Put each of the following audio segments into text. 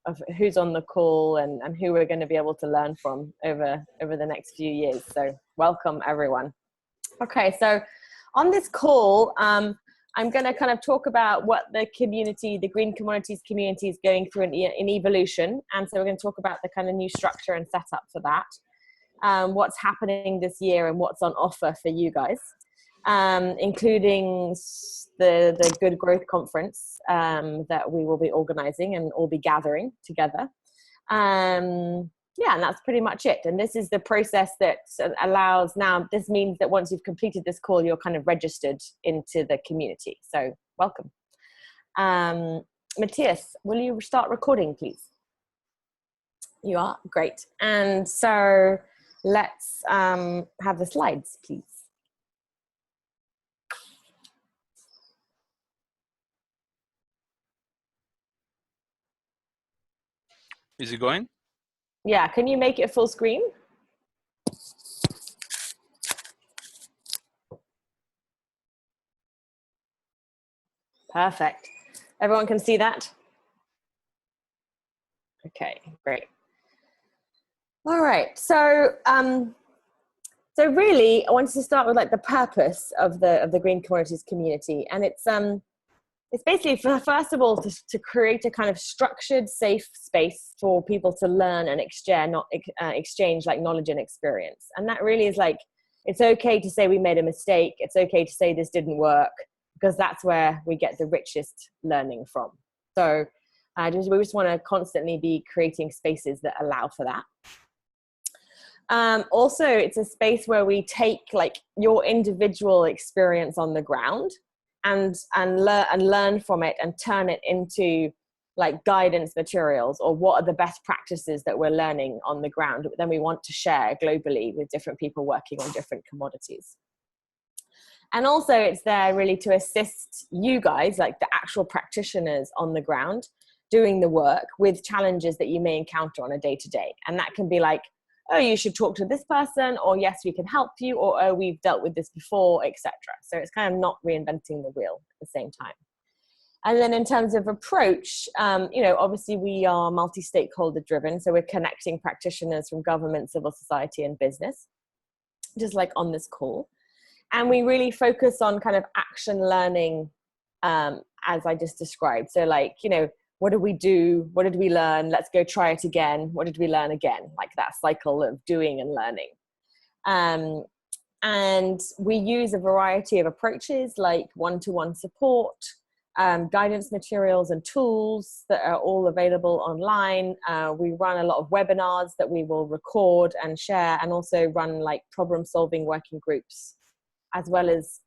of who's on the call and who we're going to be able to learn from over the next few years. So welcome everyone. Okay, so on this call, I'm going to kind of talk about what the community, the green commodities community, is going through in evolution. And so we're going to talk about the kind of new structure and setup for that, what's happening this year and what's on offer for you guys, including the Good Growth Conference that we will be organizing and all be gathering together. Yeah, and that's pretty much it. And this is the process that allows, now this means that once you've completed this call, you're kind of registered into the community. So welcome. Matías, will you start recording, please? You are? Great. And so let's have the slides, please. Is it going? Yeah, can you make it full screen? Perfect. Everyone can see that? Okay, great. All right, so really I wanted to start with like the purpose of the green commodities community, and it's basically, first of all, to create a kind of structured, safe space for people to learn and exchange like knowledge and experience. And that really is like, it's okay to say we made a mistake. It's okay to say this didn't work, because that's where we get the richest learning from. So we just want to constantly be creating spaces that allow for that. Also, it's a space where we take like your individual experience on the ground and learn from it and turn it into like guidance materials, or what are the best practices that we're learning on the ground that then we want to share globally with different people working on different commodities. And also it's there really to assist you guys, like the actual practitioners on the ground, doing the work with challenges that you may encounter on a day-to-day. And that can be like, oh, you should talk to this person, or yes, we can help you, or oh, we've dealt with this before, etc. So it's kind of not reinventing the wheel at the same time. And then in terms of approach, obviously we are multi-stakeholder driven. So we're connecting practitioners from government, civil society, and business, just like on this call. And we really focus on kind of action learning, as I just described. So like, what did we do? What did we learn? Let's go try it again. What did we learn again? Like that cycle of doing and learning. And we use a variety of approaches like one-to-one support, guidance materials and tools that are all available online. We run a lot of webinars that we will record and share, and also run like problem-solving working groups, as well as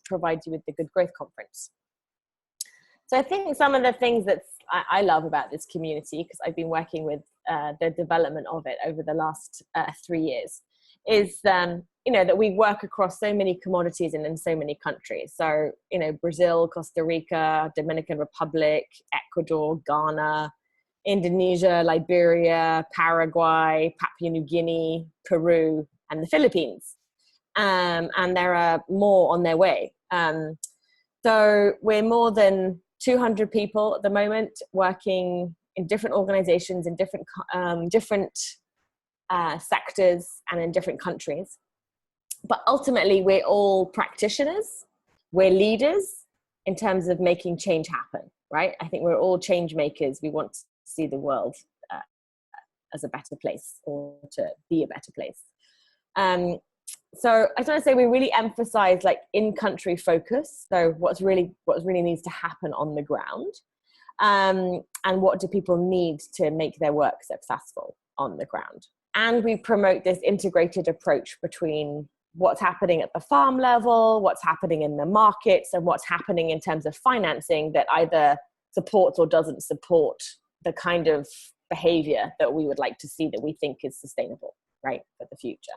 provide you with the Good Growth Conference. So I think some of the things that I love about this community, because I've been working with the development of it over the last 3 years, is that we work across so many commodities and in so many countries. So Brazil, Costa Rica, Dominican Republic, Ecuador, Ghana, Indonesia, Liberia, Paraguay, Papua New Guinea, Peru, and the Philippines. And there are more on their way. So we're more than 200 people at the moment working in different organizations in different sectors and in different countries. But ultimately, we're all practitioners, we're leaders in terms of making change happen, right? I think we're all change makers. We want to see the world as a better place, or to be a better place. So I just want to say we really emphasize like in-country focus. So what really needs to happen on the ground, and what do people need to make their work successful on the ground. And we promote this integrated approach between what's happening at the farm level, what's happening in the markets, and what's happening in terms of financing that either supports or doesn't support the kind of behavior that we would like to see, that we think is sustainable, right, for the future.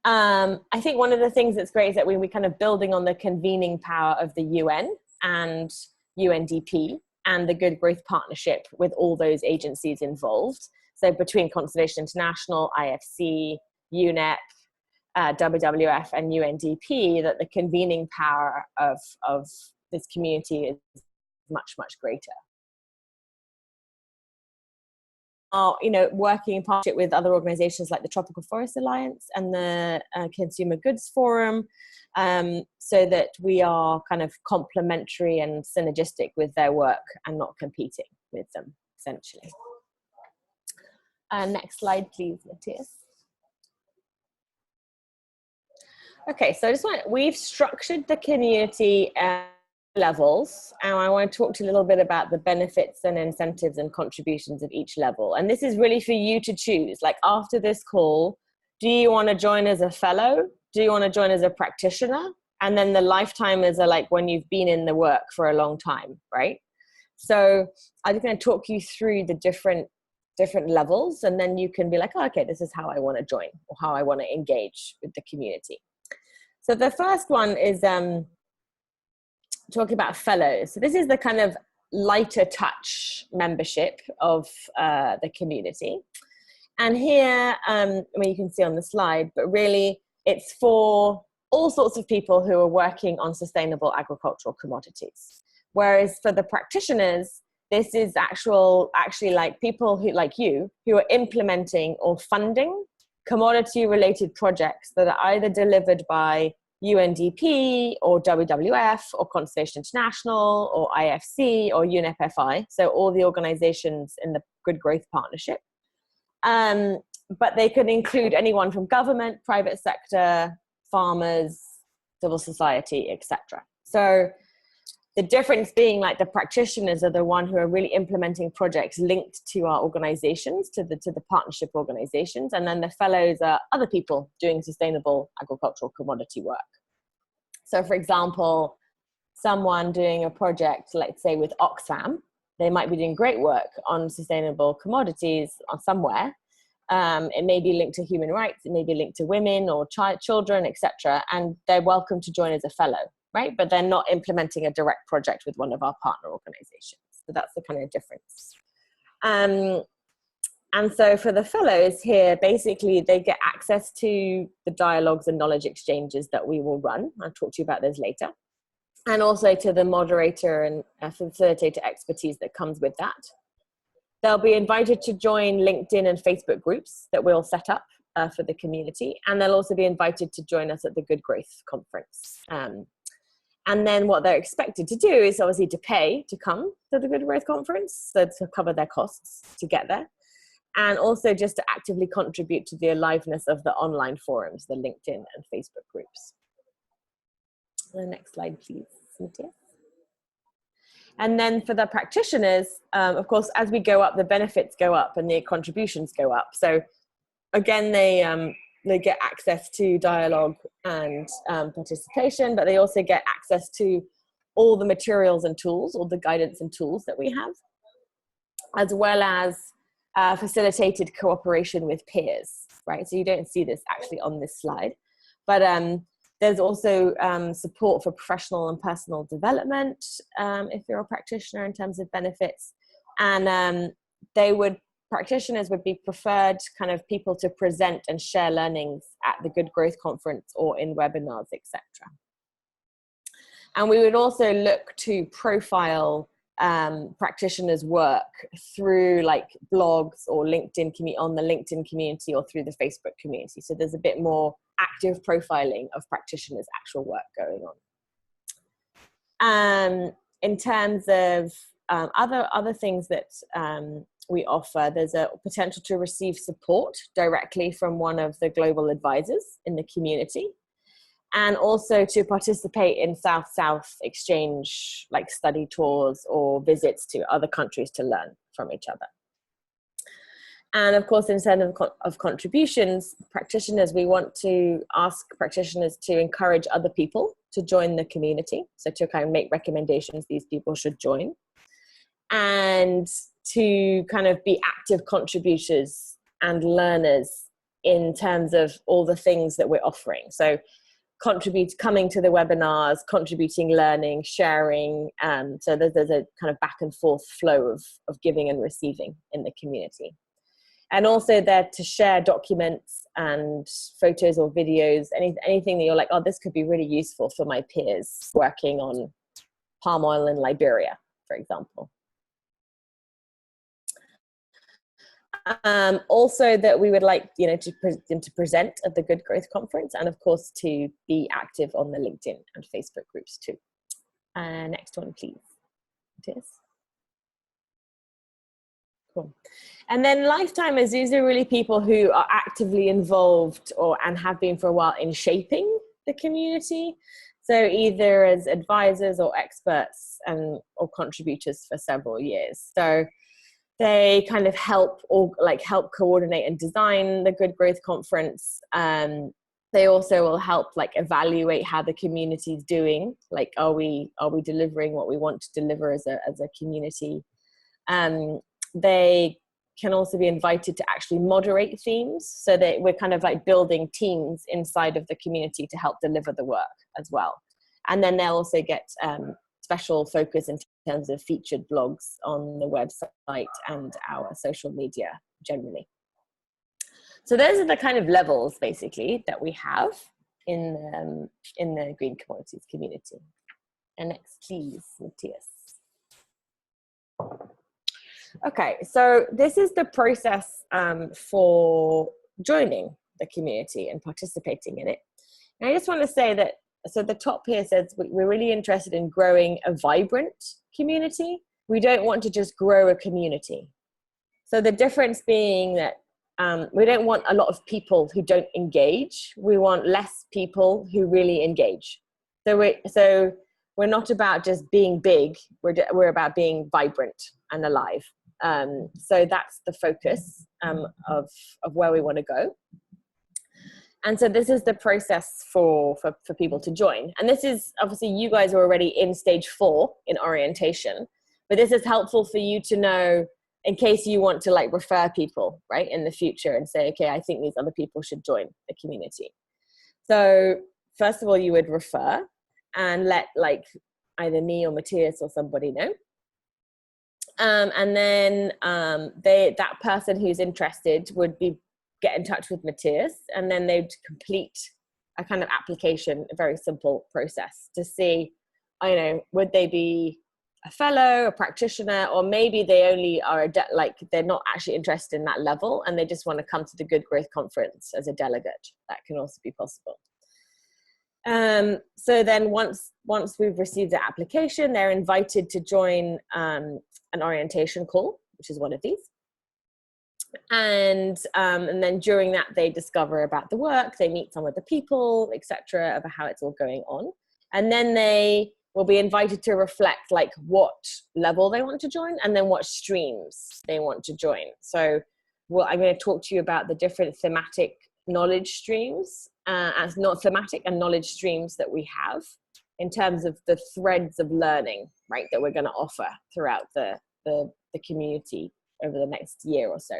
I think one of the things that's great is that we're kind of building on the convening power of the UN and UNDP and the Good Growth Partnership with all those agencies involved. So between Conservation International, IFC, UNEP, WWF, and UNDP, that the convening power of this community is much, much greater. are, working in partnership with other organizations like the Tropical Forest Alliance and the Consumer Goods Forum, so that we are kind of complementary and synergistic with their work and not competing with them, essentially. Next slide, please, Matías. Okay, so we've structured the community levels, and I want to talk to you a little bit about the benefits and incentives and contributions of each level. And this is really for you to choose. Like, after this call, do you want to join as a fellow? Do you want to join as a practitioner? And then the lifetimers are like when you've been in the work for a long time, right? So I'm just going to talk you through the different levels, and then you can be like, oh, okay, this is how I want to join or how I want to engage with the community. So the first one is talking about fellows. So this is the kind of lighter touch membership of the community. And here, you can see on the slide, but really it's for all sorts of people who are working on sustainable agricultural commodities. Whereas for the practitioners, this is actually like people who, like you, who are implementing or funding commodity related projects that are either delivered by UNDP or WWF or Conservation International or IFC or UNEP-FI, so all the organizations in the Good Growth Partnership. But they could include anyone from government, private sector, farmers, civil society, etc. So the difference being, like, the practitioners are the one who are really implementing projects linked to our organizations, to the partnership organizations, and then the fellows are other people doing sustainable agricultural commodity work. So, for example, someone doing a project, let's say with Oxfam, they might be doing great work on sustainable commodities or somewhere. It may be linked to human rights, it may be linked to women or children, etc. And they're welcome to join as a fellow, right? But they're not implementing a direct project with one of our partner organizations. So that's the kind of difference. And so for the fellows here, basically they get access to the dialogues and knowledge exchanges that we will run. I'll talk to you about those later. And also to the moderator and facilitator expertise that comes with that. They'll be invited to join LinkedIn and Facebook groups that we'll set up for the community. And they'll also be invited to join us at the Good Growth Conference. And then what they're expected to do is obviously to pay to come to the Good Growth Conference, so to cover their costs to get there. And also just to actively contribute to the aliveness of the online forums, the LinkedIn and Facebook groups. The next slide, please, Matías. And then for the practitioners, of course, as we go up, the benefits go up and the contributions go up. So again, they get access to dialogue and participation, but they also get access to all the materials and tools, all the guidance and tools that we have, as well as facilitated cooperation with peers, right? So you don't see this actually on this slide, but there's also support for professional and personal development if you're a practitioner in terms of benefits. And practitioners would be preferred kind of people to present and share learnings at the Good Growth Conference or in webinars, etc. And we would also look to profile practitioners' work through like blogs or LinkedIn on the LinkedIn community or through the Facebook community. So there's a bit more active profiling of practitioners' actual work going on. In terms of other things that we offer, there's a potential to receive support directly from one of the global advisors in the community, and also to participate in South-South exchange, like study tours or visits to other countries to learn from each other. And of course, in terms of contributions, practitioners, we want to ask practitioners to encourage other people to join the community. So to kind of make recommendations, these people should join. And to kind of be active contributors and learners in terms of all the things that we're offering. So coming to the webinars, contributing, learning, sharing. So there's a kind of back and forth flow of giving and receiving in the community. And also there to share documents and photos or videos, anything that you're like, oh, this could be really useful for my peers working on palm oil in Liberia, for example. Also that we would like, to present at the Good Growth Conference, and of course to be active on the LinkedIn and Facebook groups too. Next one, please. It is. Cool. And then lifetimers, these are really people who are actively involved and have been for a while in shaping the community. So either as advisors or experts or contributors for several years. So they kind of help coordinate and design the Good Growth Conference. They also will help evaluate how the community is doing. Like, are we delivering what we want to deliver as a community? They can also be invited to actually moderate themes, so that we're kind of building teams inside of the community to help deliver the work as well. And then they'll also get special focus in terms of featured blogs on the website and our social media generally. So those are the kind of levels basically that we have in the green commodities community. And next, please, Matías. Okay, so this is the process for joining the community and participating in it. And I just want to say that, so the top here says we're really interested in growing a vibrant community. We don't want to just grow a community. So the difference being that we don't want a lot of people who don't engage. We want less people who really engage. So we're not about just being big. We're about being vibrant and alive. So that's the focus of where we want to go. And so this is the process for people to join. And this is, obviously you guys are already in stage 4 in orientation, but this is helpful for you to know in case you want to refer people, right, in the future and say, okay, I think these other people should join the community. So first of all, you would refer and let either me or Matías or somebody know. And then that person who's interested would get in touch with Matías, and then they'd complete a kind of application, a very simple process to see, would they be a fellow, a practitioner, or maybe they only are they're not actually interested in that level and they just want to come to the Good Growth Conference as a delegate. That can also be possible. So then once we've received the application, they're invited to join an orientation call, which is one of these. And then during that, they discover about the work, they meet some of the people, etc., about how it's all going on. And then they will be invited to reflect what level they want to join and then what streams they want to join. So I'm going to talk to you about the different thematic knowledge streams, as not thematic and knowledge streams that we have in terms of the threads of learning, right, that we're going to offer throughout the community over the next year or so.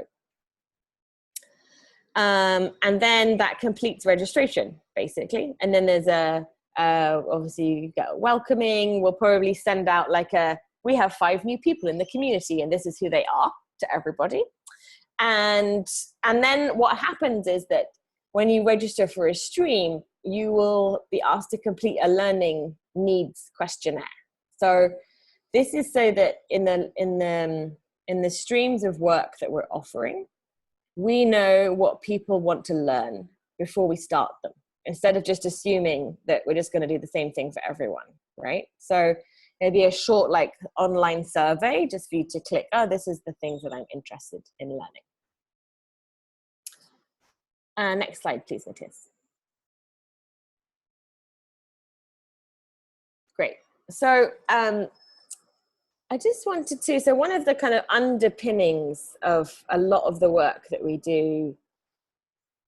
And then that completes registration, basically. And then there's obviously you get welcoming. We'll probably send out we have 5 new people in the community and this is who they are to everybody. And then what happens is that when you register for a stream, you will be asked to complete a learning needs questionnaire. So this is so that in the streams of work that we're offering, we know what people want to learn before we start them, instead of just assuming that we're just going to do the same thing for everyone, right? So maybe a short online survey just for you to click, oh, this is the things that I'm interested in learning. Next slide, please, Matías. Great. So I just wanted to, so one of the kind of underpinnings of a lot of the work that we do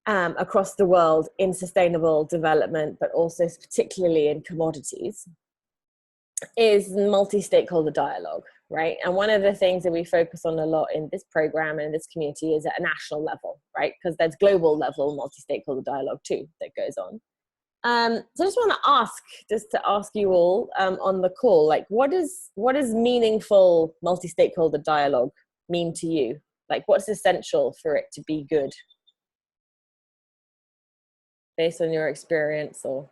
across the world in sustainable development, but also particularly in commodities, is multi-stakeholder dialogue, right? And one of the things that we focus on a lot in this program and in this community is at a national level, right? Because there's global level multi-stakeholder dialogue too that goes on. So I just want to ask you all on the call, what does meaningful multi-stakeholder dialogue mean to you? What's essential for it to be good? Based on your experience or?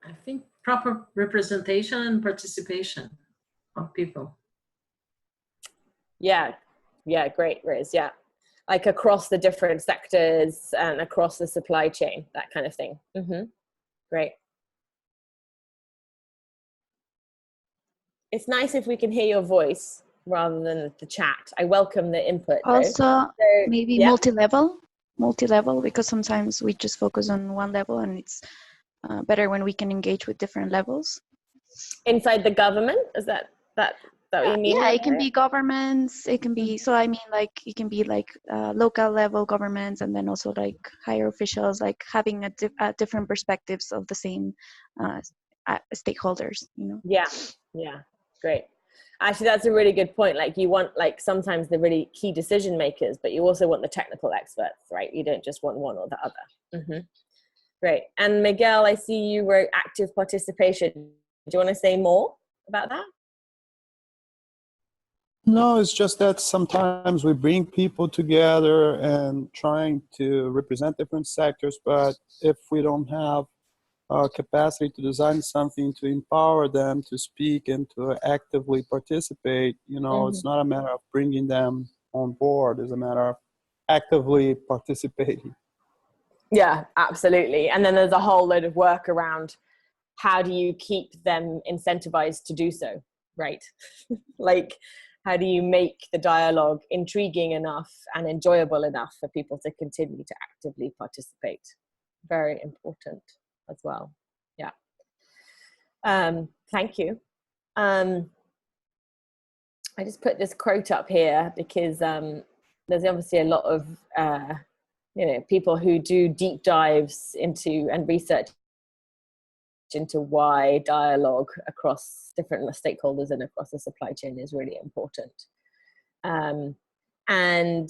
I think proper representation and participation. of people. Yeah, great, Riz. Yeah, like across the different sectors and across the supply chain, that kind of thing. Great. It's nice if we can hear your voice rather than the chat. I welcome the input. Also, so, maybe yeah. multi-level, because sometimes we just focus on one level, and it's better when we can engage with different levels. Inside the government, is that what you mean? Yeah, it can be governments. It can be so. I mean, like it can be like local level governments, and then also like higher officials, like having different perspectives of the same stakeholders. You know. Yeah, great. Actually, that's a really good point. Like you want like sometimes the really key decision makers, but you also want the technical experts, right? You don't just want one or the other. Great. And Miguel, I see you wrote active participation. Do you want to say more about that? No, it's just that sometimes we bring people together and trying to represent different sectors, but if we don't have capacity to design something to empower them to speak and to actively participate, it's not a matter of bringing them on board, it's a matter of actively participating. Yeah, absolutely. And then there's a whole load of work around how do you keep them incentivized to do so, right? Like, how do you make the dialogue intriguing enough and enjoyable enough for people to continue to actively participate? Very important as well. Yeah. Thank you. I just put this quote up here because there's obviously a lot of people who do deep dives into and research into why dialogue across different stakeholders and across the supply chain is really important. And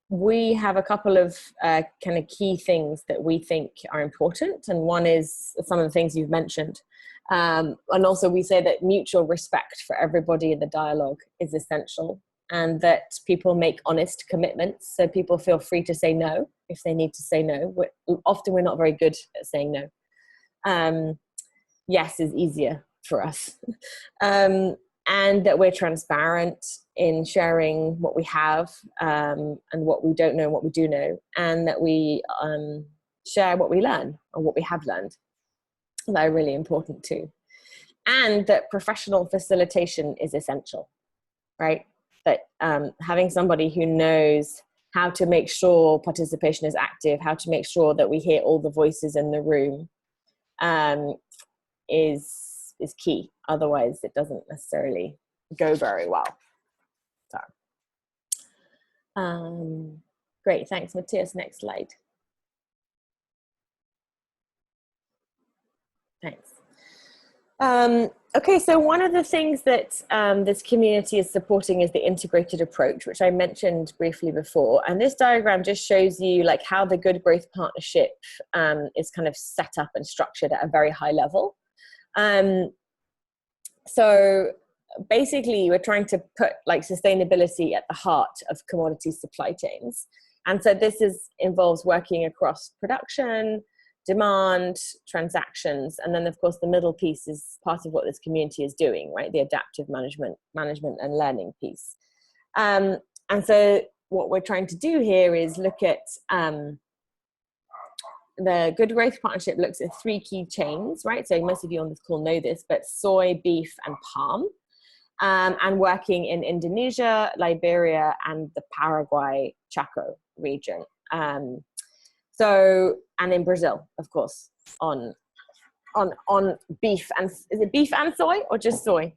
we have a couple of kind of key things that we think are important. And one is some of the things you've mentioned. And also we say that mutual respect for everybody in the dialogue is essential, and that people make honest commitments. So people feel free to say no if they need to say no. Often we're not very good at saying no. Yes is easier for us. And that we're transparent in sharing what we have and what we don't know and what we do know, and that we share what we learn or what we have learned. They're really important too. And that professional facilitation is essential, right? That having somebody who knows how to make sure participation is active, how to make sure that we hear all the voices in the room is key. Otherwise it doesn't necessarily go very well. So great, thanks Matías. Next slide. Thanks. Okay, so one of the things that this community is supporting is the integrated approach, which I mentioned briefly before. And this diagram just shows you like how the Good Growth Partnership is kind of set up and structured at a very high level. So basically we're trying to put like sustainability at the heart of commodity supply chains. And so this involves working across production, demand, transactions, and then of course the middle piece is part of what this community is doing, right? The adaptive management and learning piece. And so what we're trying to do here is look at the Good Growth Partnership looks at 3 key chains, right? So most of you on this call know this, but soy, beef, and palm, and working in Indonesia, Liberia, and the Paraguay Chaco region. And in Brazil, of course, on beef. And is it beef and soy or just soy?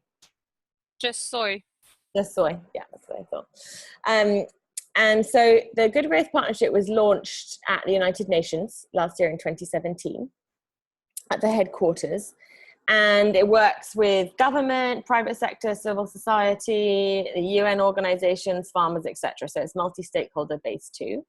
Just soy. Just soy, yeah, that's what I thought. And so the Good Growth Partnership was launched at the United Nations last year in 2017 at the headquarters. And it works with government, private sector, civil society, the UN organizations, farmers, etc. So it's multi-stakeholder based too.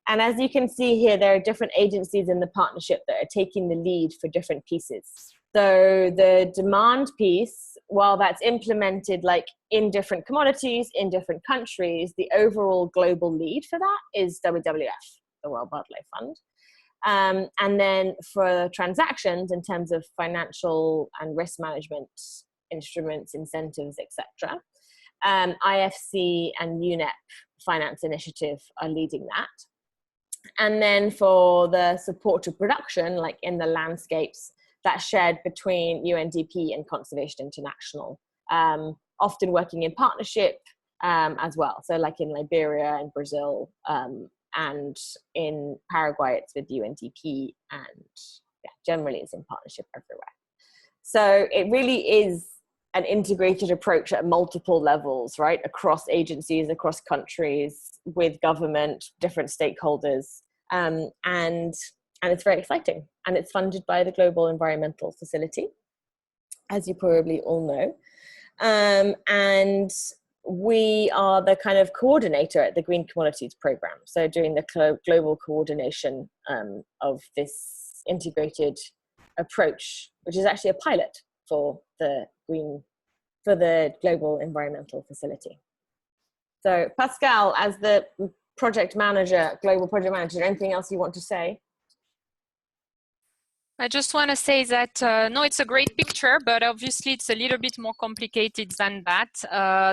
And as you can see here, there are different agencies in the partnership that are taking the lead for different pieces. So the demand piece, while that's implemented like in different commodities, in different countries, the overall global lead for that is WWF, the World Wildlife Fund. And then for transactions in terms of financial and risk management, instruments, incentives, etc. IFC and UNEP Finance Initiative are leading that. And then for the support to production, like in the landscapes, that's shared between UNDP and Conservation International, often working in partnership as well. So like in Liberia and Brazil, and in Paraguay, it's with UNDP, and yeah, generally it's in partnership everywhere. So it really is an integrated approach at multiple levels, right? Across agencies, across countries, with government, different stakeholders. And it's very exciting. And it's funded by the Global Environmental Facility, as you probably all know. And we are the kind of coordinator at the Green Commodities Program. So doing the global coordination of this integrated approach, which is actually a pilot for the Global Environmental Facility. So Pascal, as the project manager, global project manager, anything else you want to say? I just want to say that, no, it's a great picture, but obviously it's a little bit more complicated than that.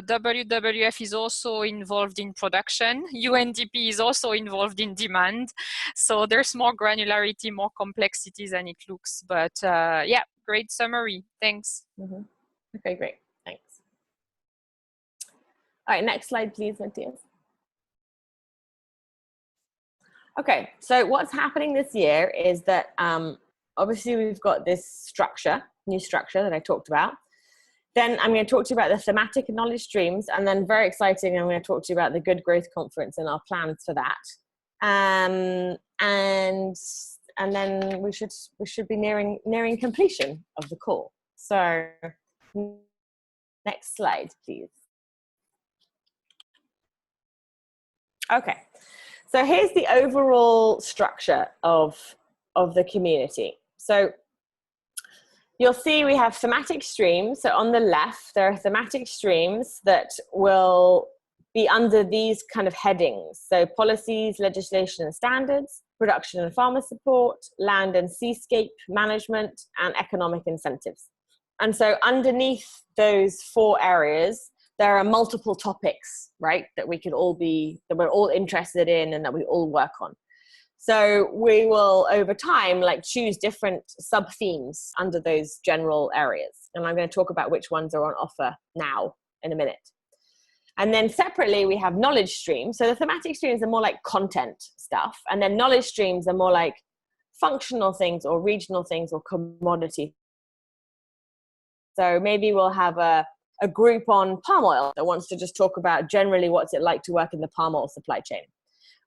WWF is also involved in production. UNDP is also involved in demand. So there's more granularity, more complexity than it looks. But yeah, great summary. Thanks. Mm-hmm. Okay, great. Thanks. All right, next slide, please, Matías. Okay, so what's happening this year is that obviously we've got this structure, new structure that I talked about. Then I'm going to talk to you about the thematic knowledge streams, and then very exciting, I'm going to talk to you about the Good Growth Conference and our plans for that. And then we should be nearing completion of the call. So next slide, please. Okay, so here's the overall structure of the community. So you'll see we have thematic streams. So on the left, there are thematic streams that will be under these kind of headings. So policies, legislation and standards, production and farmer support, land and seascape management, and economic incentives. And so underneath those 4 areas, there are multiple topics, right, that we're all interested in and that we all work on. So we will, over time, like choose different sub-themes under those general areas. And I'm going to talk about which ones are on offer now in a minute. And then separately, we have knowledge streams. So the thematic streams are more like content stuff. And then knowledge streams are more like functional things or regional things or commodity. So maybe we'll have a group on palm oil that wants to just talk about generally what's it like to work in the palm oil supply chain.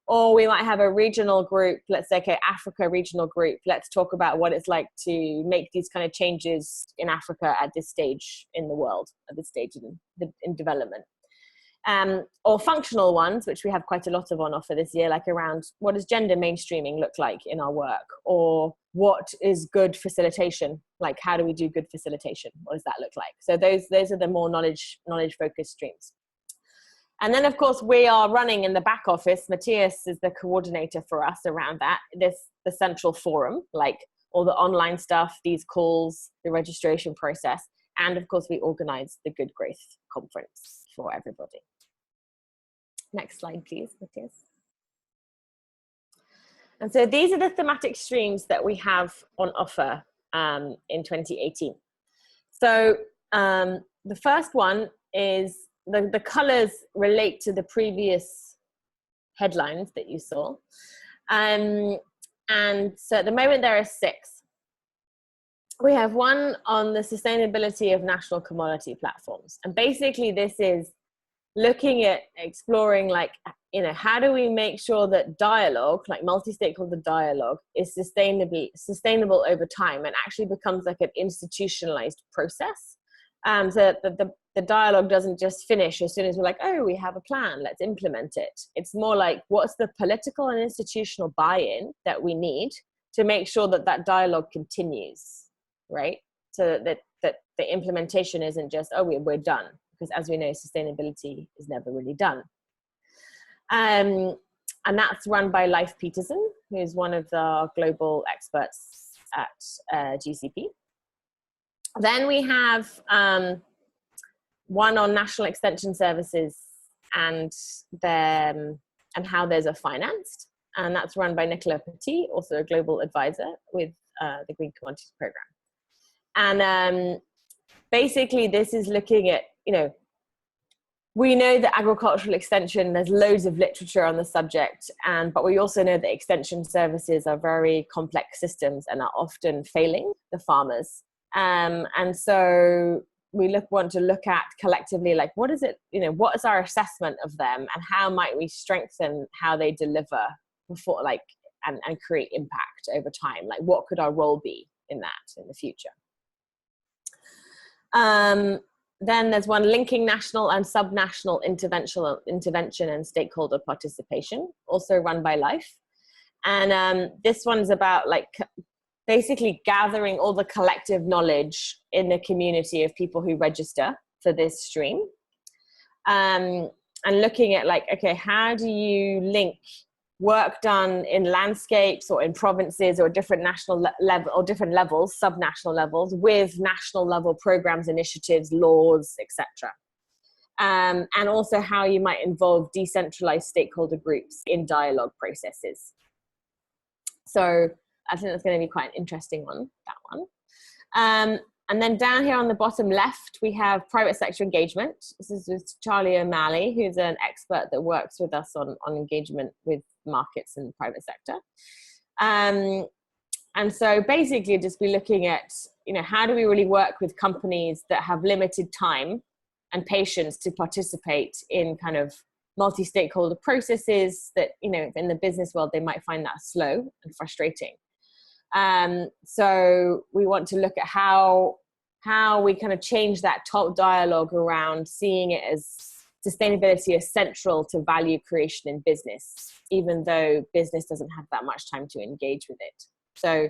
Or we might have a regional group, let's say, okay, Africa regional group. Let's talk about what it's like to make these kind of changes in Africa at this stage in the world, at this stage in development. Or functional ones, which we have quite a lot of on offer this year, like around what does gender mainstreaming look like in our work? Or what is good facilitation? Like how do we do good facilitation? What does that look like? So those are the more knowledge focused streams. And then, of course, we are running in the back office. Matías is the coordinator for us around that. The central forum, like all the online stuff, these calls, the registration process. And of course, we organize the Good Growth Conference for everybody. Next slide, please, Matías. And so these are the thematic streams that we have on offer in 2018. So the first one is the colors relate to the previous headlines that you saw. And so at the moment there are 6. We have one on the sustainability of national commodity platforms. And basically this is looking at exploring, like, you know, how do we make sure that dialogue, like multi-stakeholder dialogue, is sustainable over time and actually becomes like an institutionalized process. So that the dialogue doesn't just finish as soon as we're like, oh, we have a plan, let's implement it. It's more like, what's the political and institutional buy-in that we need to make sure that that dialogue continues, right? So that the implementation isn't just, oh, we're done. Because as we know, sustainability is never really done. And that's run by Leif Peterson, who's one of the global experts at GCP. Then we have one on national extension services and how those are financed. And that's run by Nicolas Petit, also a global advisor with the Green Commodities Program. And basically this is looking at, we know that agricultural extension, there's loads of literature on the subject, but we also know that extension services are very complex systems and are often failing the farmers. And so we want to look at collectively, like, what is it, what is our assessment of them, and how might we strengthen how they deliver before, like, and create impact over time? Like, what could our role be in that in the future? Then there's one linking national and subnational intervention and stakeholder participation, also run by Life. And this one's about, like, basically gathering all the collective knowledge in the community of people who register for this stream. And looking at, like, okay, how do you link work done in landscapes or in provinces or different national level or different levels, subnational levels, with national level programs, initiatives, laws, etc. And also how you might involve decentralized stakeholder groups in dialogue processes. So I think that's going to be quite an interesting one, that one. And then down here on the bottom left, we have private sector engagement. This is with Charlie O'Malley, who's an expert that works with us on engagement with markets and the private sector. And so basically just be looking at, how do we really work with companies that have limited time and patience to participate in kind of multi-stakeholder processes that, in the business world, they might find that slow and frustrating. So we want to look at how we kind of change that top dialogue around seeing it as sustainability is central to value creation in business, even though business doesn't have that much time to engage with it. So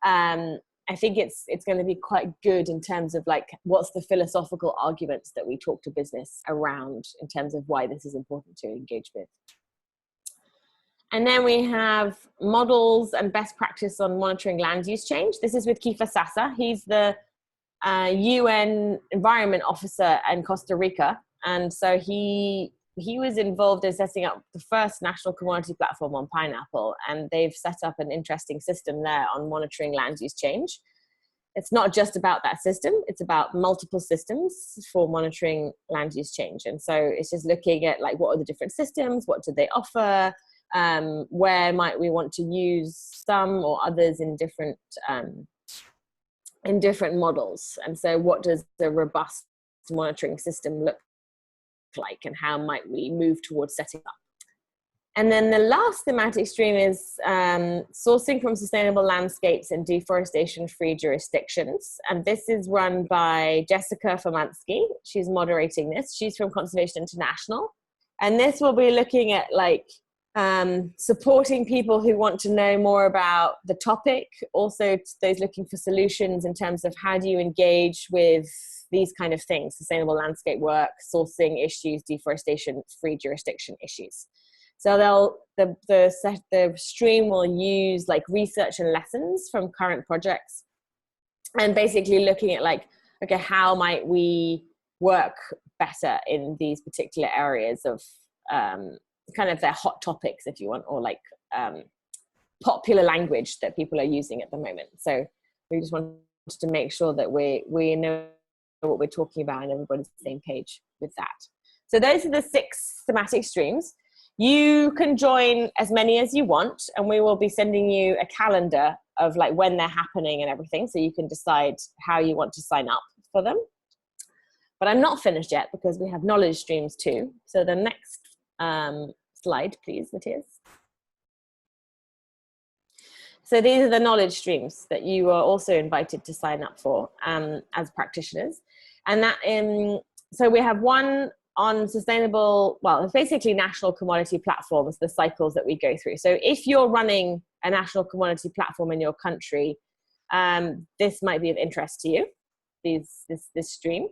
I think it's going to be quite good in terms of, like, what's the philosophical arguments that we talk to business around in terms of why this is important to engage with. And then we have models and best practice on monitoring land use change. This is with Kiefer Sasa. He's the UN Environment Officer in Costa Rica. And so he was involved in setting up the first national commodity platform on pineapple. And they've set up an interesting system there on monitoring land use change. It's not just about that system. It's about multiple systems for monitoring land use change. And so it's just looking at, like, what are the different systems? What do they offer? Where might we want to use some or others in different models? And so what does the robust monitoring system look like, and how might we move towards setting up? And then the last thematic stream is sourcing from sustainable landscapes and deforestation-free jurisdictions. And this is run by Jessica Fomansky. She's moderating this. She's from Conservation International. And this will be looking at, like, supporting people who want to know more about the topic, also those looking for solutions in terms of how do you engage with these kind of things, sustainable landscape work, sourcing issues, deforestation, free jurisdiction issues. So the stream will use, like, research and lessons from current projects, and basically looking at, like, okay, how might we work better in these particular areas of kind of their hot topics, if you want, or, like, popular language that people are using at the moment. So we just wanted to make sure that we know what we're talking about and everybody's on the same page with that. So those are the 6 thematic streams. You can join as many as you want, and we will be sending you a calendar of, like, when they're happening and everything, so you can decide how you want to sign up for them. But I'm not finished yet, because we have knowledge streams too. So the next slide, please, Matías. So these are the knowledge streams that you are also invited to sign up for as practitioners. And that so we have one on sustainable, well, it's basically national commodity platforms, the cycles that we go through. So if you're running a national commodity platform in your country, this might be of interest to you, this stream.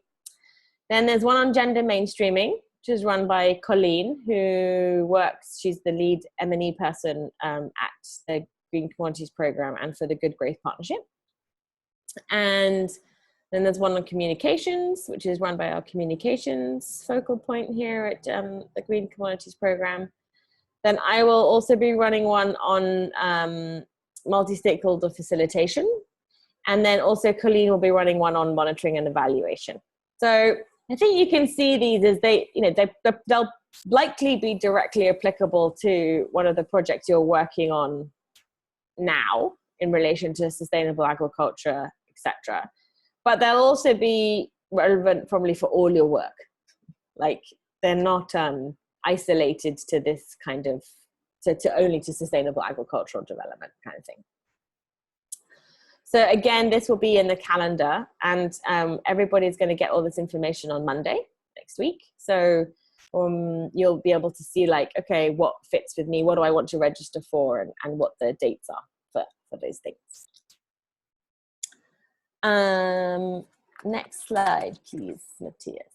Then there's one on gender mainstreaming, which is run by Colleen, who works, she's the lead M&E person at the Green Commodities Program and for the Good Growth Partnership. And Then there's one on communications, which is run by our communications focal point here at the Green Commodities Program. Then I will also be running one on multi-stakeholder facilitation. And then also Colleen will be running one on monitoring and evaluation. So I think you can see these as they'll likely be directly applicable to one of the projects you're working on now in relation to sustainable agriculture, etc. But they'll also be relevant probably for all your work. Like they're not isolated to this kind of, only to sustainable agricultural development kind of thing. So again, this will be in the calendar, and everybody's going to get all this information on Monday next week. So you'll be able to see like, okay, what fits with me? What do I want to register for? And what the dates are for those things. Next slide, please, Matías.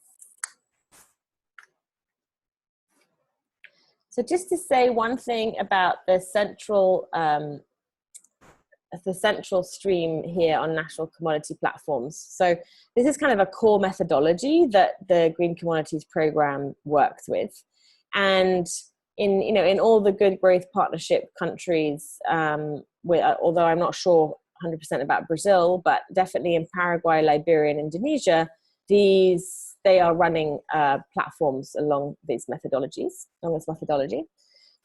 So just to say one thing about the central stream here on national commodity platforms. So this is kind of a core methodology that the Green Commodities Program works with. And in all the good growth partnership countries, although I'm not sure 100% about Brazil, but definitely in Paraguay, Liberia, and Indonesia, they are running platforms along this methodology.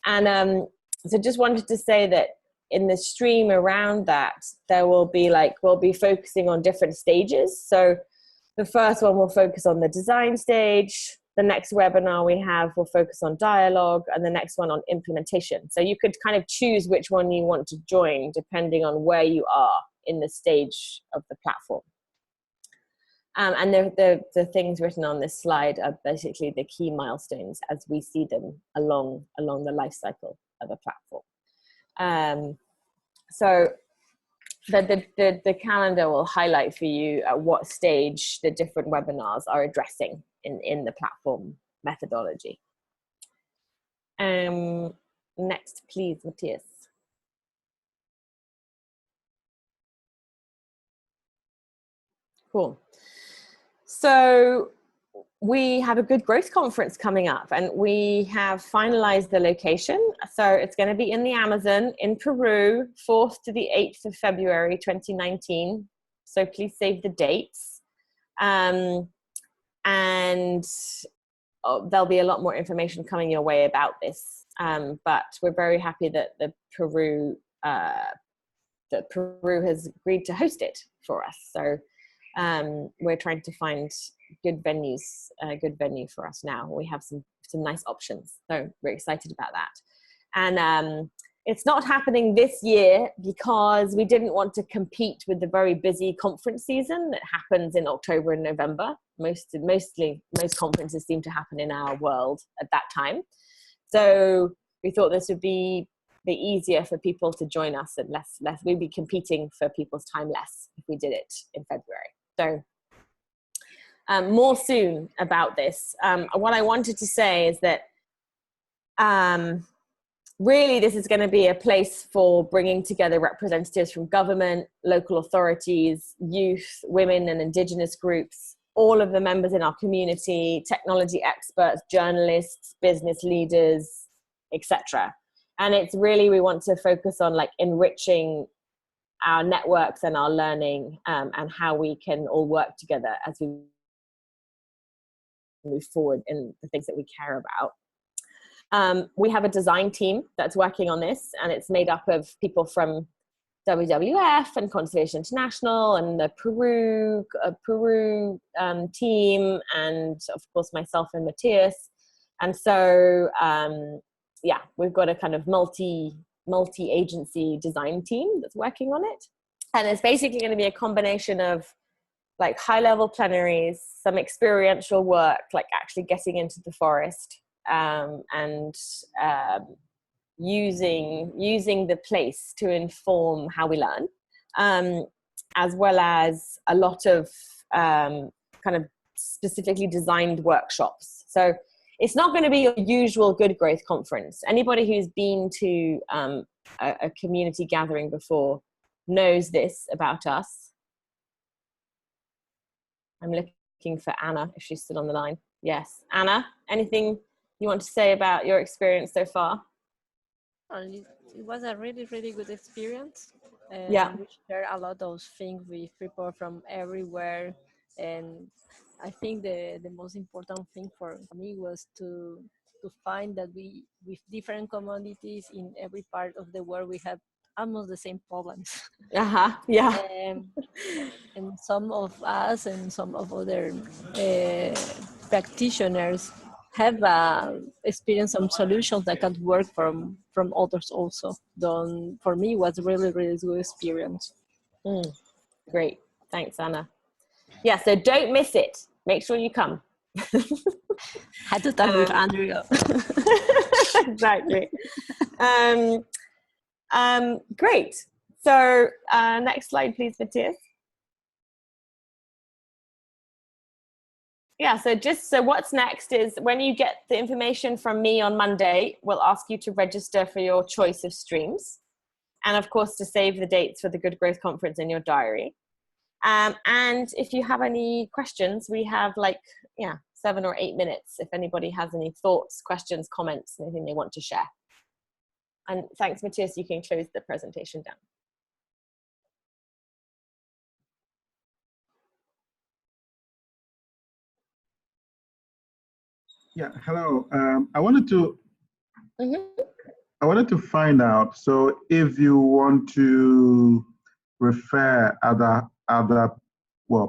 And so just wanted to say that in the stream around that, we'll be focusing on different stages. So the first one will focus on the design stage. The next webinar we have will focus on dialogue, and the next one on implementation. So you could kind of choose which one you want to join depending on where you are in the stage of the platform. And the things written on this slide are basically the key milestones as we see them along the life cycle of a platform. So the calendar will highlight for you at what stage the different webinars are addressing in the platform methodology. Next, please, Matías. Cool. So we have a good growth conference coming up, and we have finalized the location. So it's going to be in the Amazon in Peru, 4th to the 8th of February, 2019. So please save the dates. And there'll be a lot more information coming your way about this. But we're very happy that Peru has agreed to host it for us. So we're trying to find good venues, a good venue for us now. We have some nice options, so we're excited about that. And it's not happening this year because we didn't want to compete with the very busy conference season that happens in October and November. Most conferences seem to happen in our world at that time. So we thought this would be easier for people to join us, and less we'd be competing for people's time less if we did it in February. So more soon about this. What I wanted to say is that really this is going to be a place for bringing together representatives from government, local authorities, youth, women and indigenous groups, all of the members in our community, technology experts, journalists, business leaders, etc. And it's really, we want to focus on like enriching our networks and our learning, and how we can all work together as we move forward in the things that we care about. We have a design team that's working on this, and it's made up of people from WWF and Conservation International and the Peru team, and of course myself and Matías. And so yeah, we've got a kind of multi-agency design team that's working on it. And it's basically going to be a combination of like high-level plenaries, some experiential work, like actually getting into the forest, and using the place to inform how we learn, as well as a lot of kind of specifically designed workshops. So it's not going to be your usual good growth conference. Anybody who's been to a community gathering before knows this about us. I'm looking for Anna, if she's still on the line. Yes. Anna, anything you want to say about your experience so far? It was a really, really good experience. And Yeah. we shared a lot of things with people from everywhere. And I think the most important thing for me was to find that we, with different commodities in every part of the world, we have almost the same problems. Yeah. And some of us and some of other practitioners have experienced some solutions that can work from others also. For me, it was really, really good experience. Great. Thanks, Anna. Yeah, so don't miss it. Make sure you come. Had to talk with Andrea. Exactly. Great. So next slide, please, Matías. Yeah, so what's next is when you get the information from me on Monday, we'll ask you to register for your choice of streams. And of course, to save the dates for the Good Growth Conference in your diary. And if you have any questions, we have 7 or 8 minutes if anybody has any thoughts, questions, comments, anything they want to share. And thanks, Matías, you can close the presentation down. Yeah, hello. I wanted to find out, so if you want to refer other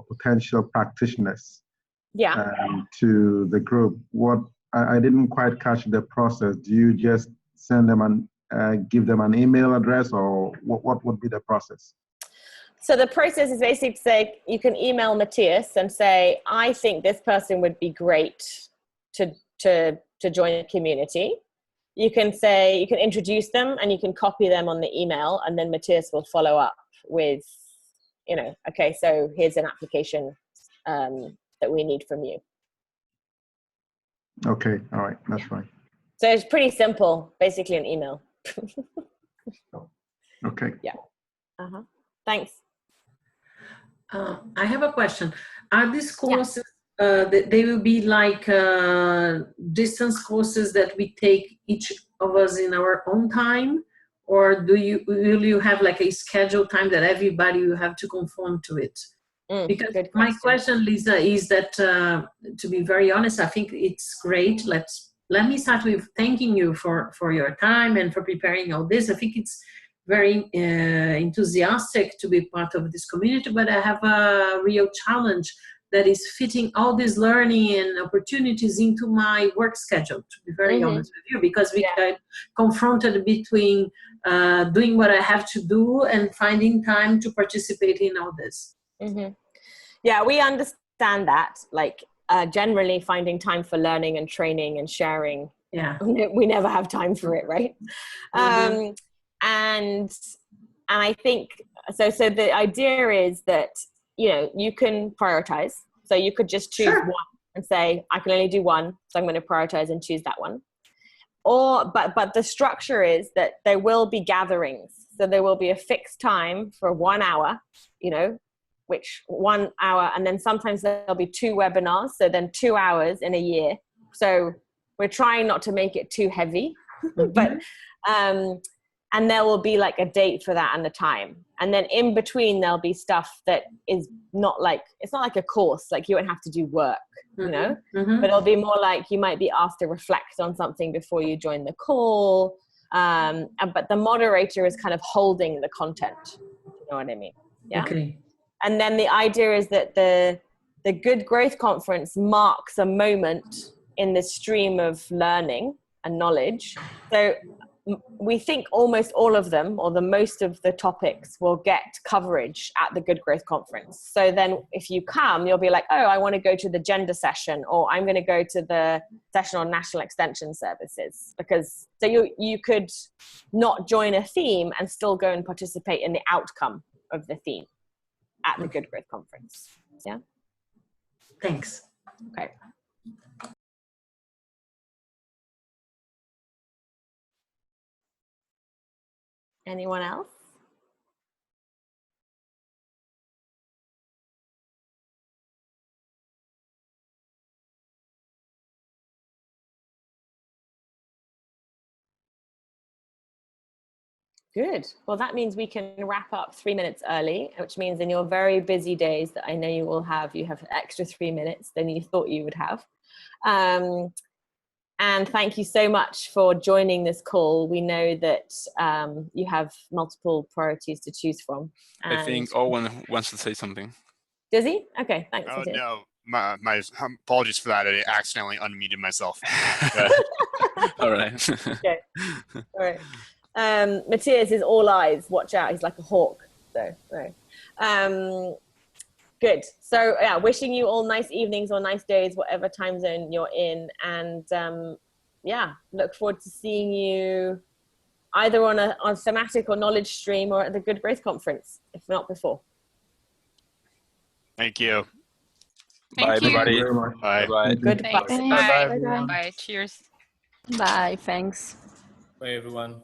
potential practitioners to the group, I didn't quite catch the process. Do you just send them give them an email address, or what would be the process? So the process is basically to say, you can email Matías and say, I think this person would be great to join a community. You can say, you can introduce them and you can copy them on the email, and then Matías will follow up with, okay, so here's an application that we need from you. Okay, all right, that's fine. So it's pretty simple, basically an email. Okay. Yeah. Thanks. I have a question. Are these courses, they will be like distance courses that we take each of us in our own time? Or will you have like a scheduled time that everybody will have to conform to it? Because my question, Lisa, is that to be very honest, I think it's great. Let me start with thanking you for your time and for preparing all this. I think it's very enthusiastic to be part of this community, but I have a real challenge that is fitting all this learning and opportunities into my work schedule, to be very honest with you, because we get confronted between doing what I have to do and finding time to participate in all this. Yeah, we understand that, generally finding time for learning and training and sharing. Yeah. We never have time for it, right? And I think, so the idea is that, you can prioritize. So you could just choose one and say, I can only do one, so I'm going to prioritize and choose that one. But the structure is that there will be gatherings. So there will be a fixed time for 1 hour, which 1 hour, and then sometimes there'll be 2 webinars. So then 2 hours in a year. So we're trying not to make it too heavy, but, and there will be a date for that and the time. And then in between, there'll be stuff that is not it's not like a course, you won't have to do work, but it'll be more you might be asked to reflect on something before you join the call. But the moderator is kind of holding the content. You know what I mean? Yeah. Okay. And then the idea is that the Good Growth Conference marks a moment in the stream of learning and knowledge. So we think almost all of them, or the most of the topics, will get coverage at the Good Growth Conference. So then if you come, you'll be like, oh, I want to go to the gender session, or I'm going to go to the session on national extension services. Because so you could not join a theme and still go and participate in the outcome of the theme at the Good Growth Conference. Yeah. Thanks. Okay. Anyone else? Good. Well, that means we can wrap up 3 minutes early, which means in your very busy days that I know you will have, you have extra 3 minutes than you thought you would have. And thank you so much for joining this call. We know that you have multiple priorities to choose from. I think Owen wants to say something. Does he? Okay, thanks. Oh, no. My apologies for that. I accidentally unmuted myself. All right. Okay. All right. Matías is all eyes. Watch out. He's like a hawk. So, right. Good. So, yeah, wishing you all nice evenings or nice days, whatever time zone you're in. And, yeah, look forward to seeing you either on a thematic or knowledge stream or at the Good Growth Conference, if not before. Thank you. Bye, everybody. Bye. Bye. Goodbye. Bye. Bye. Cheers. Bye. Thanks. Bye, everyone.